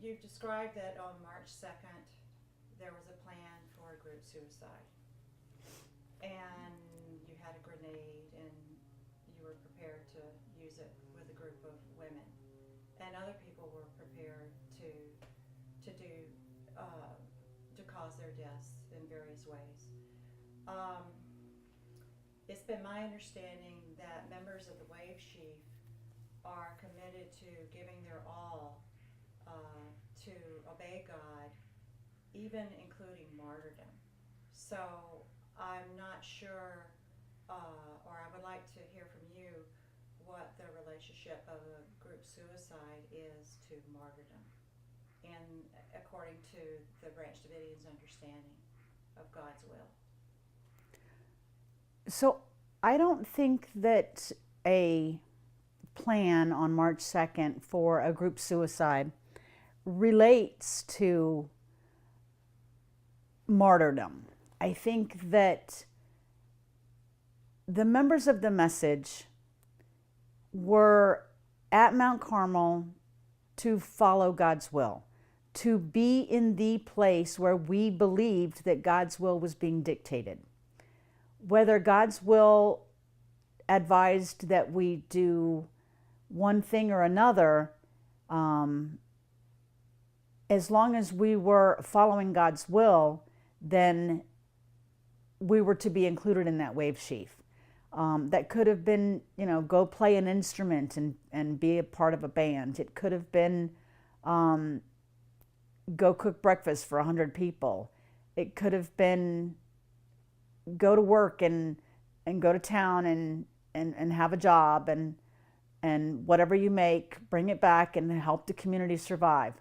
you've described that on March 2nd, there was a plan for a group suicide. And you had a grenade, and you were prepared to use it with a group of women. And other people were prepared to do, to cause their deaths in various ways. It's been my understanding that members of the Wave Sheaf are committed to giving their all to obey God, even including martyrdom. So I'm not sure, or I would like to hear from you what the relationship of a group suicide is to martyrdom, and according to the Branch Davidian's understanding of God's will. So I don't think that a plan on March 2nd for a group suicide relates to martyrdom. I think that the members of the Message were at Mount Carmel to follow God's will, to be in the place where we believed that God's will was being dictated. Whether God's will advised that we do one thing or another, as long as we were following God's will, then we were to be included in that Wave Sheaf. That could have been, go play an instrument and be a part of a band. It could have been go cook breakfast for 100 people. It could have been go to work and go to town and have a job and whatever you make, bring it back and help the community survive.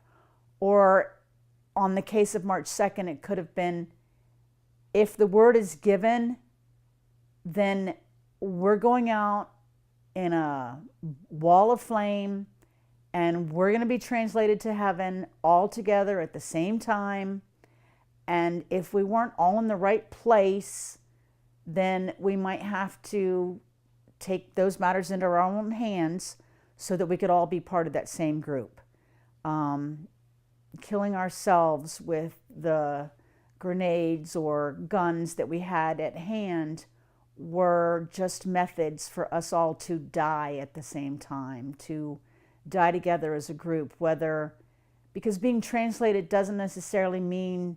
Or on the case of March 2nd, it could have been, if the word is given, then we're going out in a wall of flame and we're going to be translated to heaven all together at the same time. And if we weren't all in the right place, then we might have to take those matters into our own hands so that we could all be part of that same group. Killing ourselves with the grenades or guns that we had at hand were just methods for us all to die at the same time, to die together as a group, because being translated doesn't necessarily mean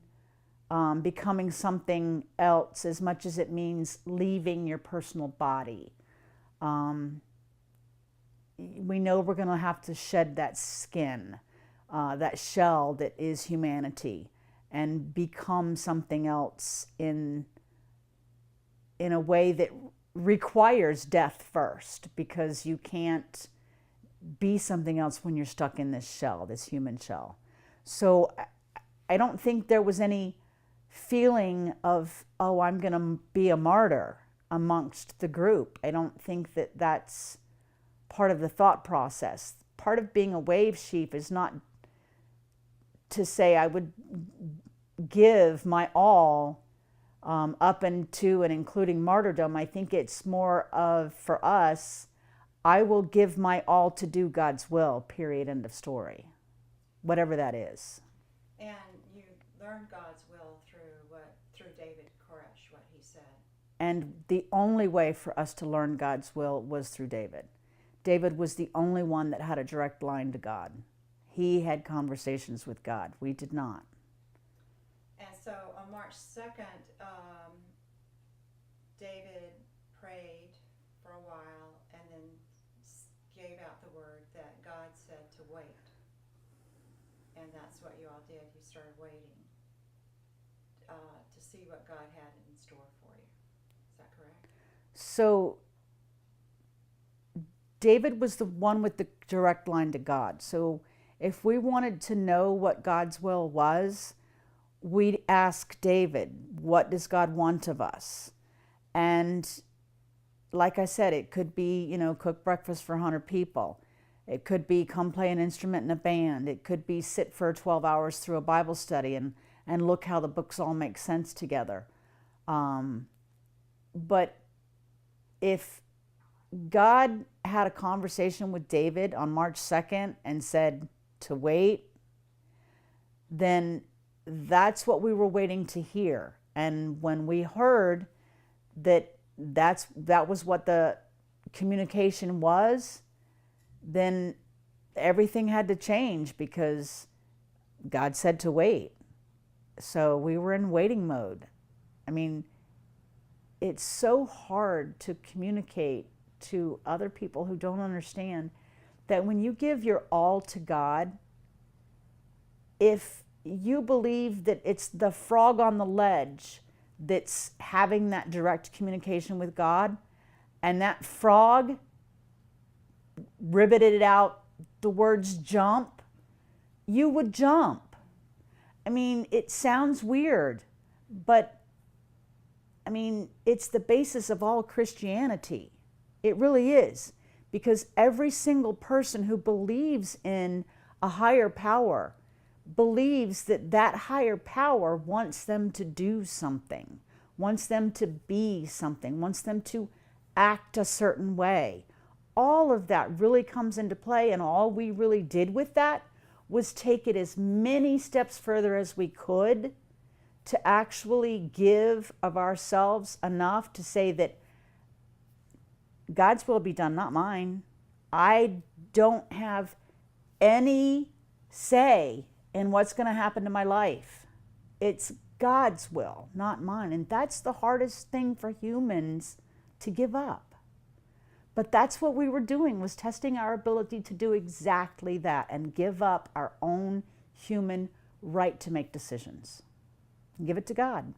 becoming something else as much as it means leaving your personal body. We know we're going to have to shed that skin, that shell that is humanity, and become something else in a way that requires death first, because you can't be something else when you're stuck in this shell, this human shell. So I don't think there was any feeling of, oh, I'm going to be a martyr amongst the group. I don't think that that's part of the thought process. Part of being a Wave Sheaf is not to say I would give my all up into and including martyrdom. I think it's more of, for us, I will give my all to do God's will, period, end of story, whatever that is. And you learned God's will through David Koresh, what he said. And the only way for us to learn God's will was through David. David was the only one that had a direct line to God. He had conversations with God. We did not. And so on March 2nd, David prayed for a while and then gave out the word that God said to wait. And that's what you all did. You started waiting to see what God had in store for you. Is that correct? So David was the one with the direct line to God. So if we wanted to know what God's will was, we'd ask David, what does God want of us? And like I said, it could be, cook breakfast for 100 people. It could be come play an instrument in a band. It could be sit for 12 hours through a Bible study and look how the books all make sense together. But if God had a conversation with David on March 2nd and said to wait, then that's what we were waiting to hear. And when we heard that that was what the communication was, then everything had to change, because God said to wait. So we were in waiting mode. I mean, it's so hard to communicate to other people who don't understand that when you give your all to God, if you believe that it's the frog on the ledge that's having that direct communication with God, and that frog ribbited out the words jump, you would jump. I mean, it sounds weird, but I mean, it's the basis of all Christianity. It really is, because every single person who believes in a higher power believes that that higher power wants them to do something, wants them to be something, wants them to act a certain way. All of that really comes into play, and all we really did with that was take it as many steps further as we could to actually give of ourselves enough to say that God's will be done, not mine. I don't have any say in what's going to happen to my life. It's God's will, not mine. And that's the hardest thing for humans to give up. But that's what we were doing, was testing our ability to do exactly that and give up our own human right to make decisions. Give it to God.